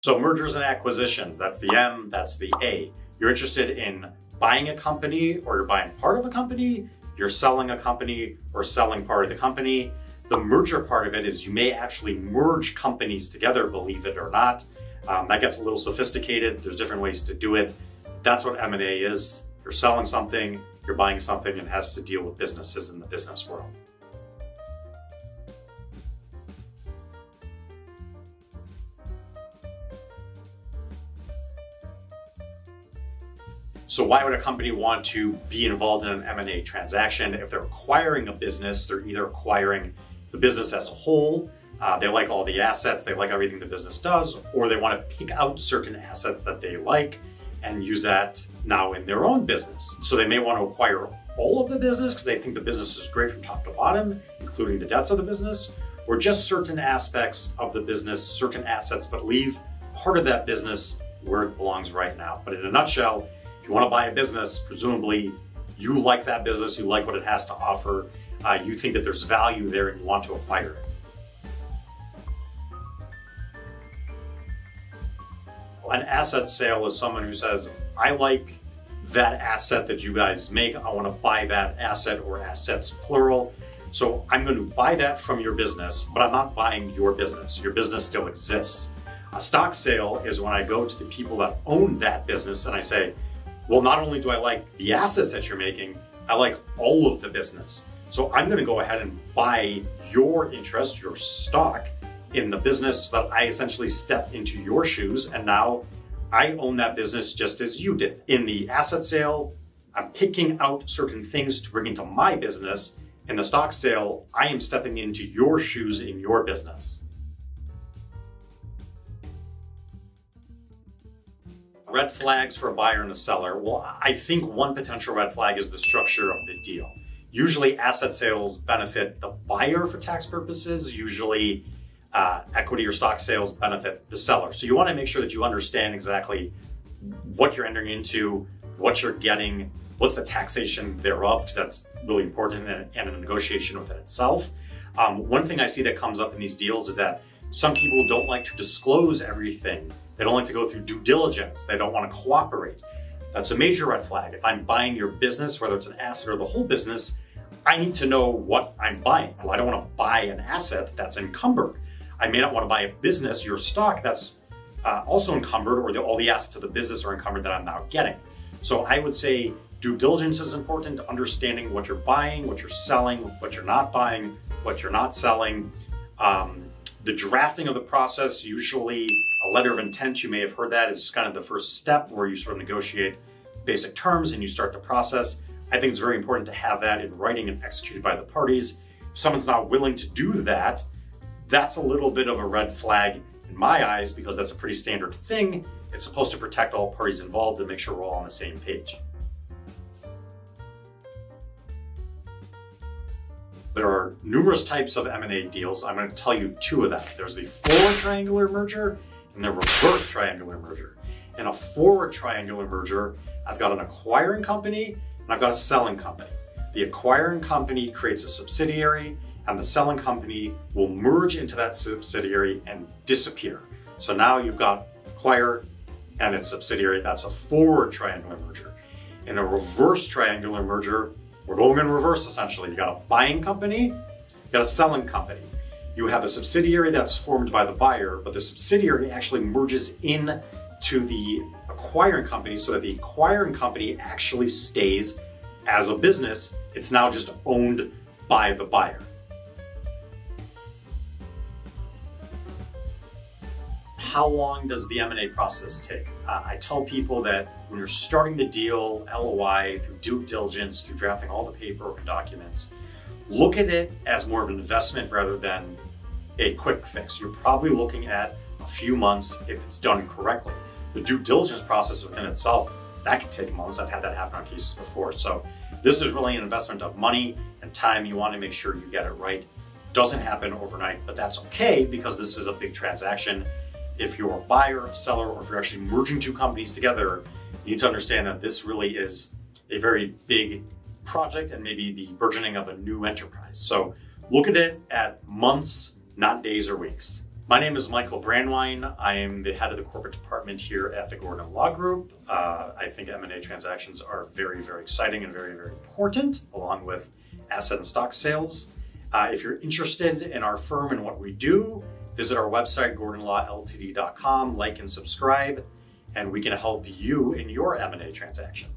So mergers and acquisitions, that's the M, that's the A. You're interested in buying a company, or you're buying part of a company, you're selling a company or selling part of the company. The merger part of it is you may actually merge companies together, believe it or not. That gets a little sophisticated. There's different ways to do it. That's what M&A is. You're selling something, you're buying something, and it has to deal with businesses in the business world. So why would a company want to be involved in an M&A transaction? If they're acquiring a business, they're either acquiring the business as a whole, they like all the assets, they like everything the business does, or they want to pick out certain assets that they like and use that now in their own business. So they may want to acquire all of the business because they think the business is great from top to bottom, including the debts of the business, or just certain aspects of the business, certain assets, but leave part of that business where it belongs right now. But in a nutshell, if you want to buy a business, presumably you like that business, you like what it has to offer, you think that there's value there and you want to acquire it. An asset sale is someone who says, I like that asset that you guys make, I want to buy that asset, or assets plural. So I'm going to buy that from your business, but I'm not buying your business. Your business still exists. A stock sale is when I go to the people that own that business and I say, well, not only do I like the assets that you're making, I like all of the business. So I'm going to go ahead and buy your interest, your stock in the business so that I essentially step into your shoes and now I own that business just as you did. In the asset sale, I'm picking out certain things to bring into my business. In the stock sale, I am stepping into your shoes in your business. Red flags for a buyer and a seller. Well, I think one potential red flag is the structure of the deal. Usually asset sales benefit the buyer for tax purposes. Usually equity or stock sales benefit the seller. So you want to make sure that you understand exactly what you're entering into, what you're getting, what's the taxation thereof, because that's really important and a negotiation within itself. One thing I see that comes up in these deals is that some people don't like to disclose everything. They don't like to go through due diligence. They don't want to cooperate. That's a major red flag. If I'm buying your business, whether it's an asset or the whole business, I need to know what I'm buying. Well, I don't want to buy an asset that's encumbered. I may not want to buy a business, your stock, that's also encumbered, or all the assets of the business are encumbered that I'm now getting. So I would say due diligence is important, understanding what you're buying, what you're selling, what you're not buying, what you're not selling. The drafting of the process, usually a letter of intent, you may have heard that, is kind of the first step where you sort of negotiate basic terms and you start the process. I think it's very important to have that in writing and executed by the parties. If someone's not willing to do that, that's a little bit of a red flag in my eyes, because that's a pretty standard thing. It's supposed to protect all parties involved and make sure we're all on the same page. There are numerous types of M&A deals. I'm going to tell you two of them. There's the forward triangular merger and the reverse triangular merger. In a forward triangular merger, I've got an acquiring company and I've got a selling company. The acquiring company creates a subsidiary and the selling company will merge into that subsidiary and disappear. So now you've got acquire and its subsidiary. That's a forward triangular merger. In a reverse triangular merger, we're going in reverse essentially. You got a buying company, you got a selling company. You have a subsidiary that's formed by the buyer, but the subsidiary actually merges in to the acquiring company so that the acquiring company actually stays as a business. It's now just owned by the buyer. How long does the M&A process take? I tell people that when you're starting the deal, LOI, through due diligence, through drafting all the paperwork and documents, look at it as more of an investment rather than a quick fix. You're probably looking at a few months if it's done correctly. The due diligence process within itself, that can take months. I've had that happen on cases before. So this is really an investment of money and time. You want to make sure you get it right. Doesn't happen overnight, but that's okay because this is a big transaction. If you're a buyer, a seller, or if you're actually merging two companies together, you need to understand that this really is a very big project and maybe the burgeoning of a new enterprise. So look at it at months, not days or weeks. My name is Michael Brandwine. I am the head of the corporate department here at the Gordon Law Group. I think M&A transactions are very, very exciting and very, very important, along with asset and stock sales. If you're interested in our firm and what we do, visit our website, gordonlawltd.com, like and subscribe, and we can help you in your M&A transaction.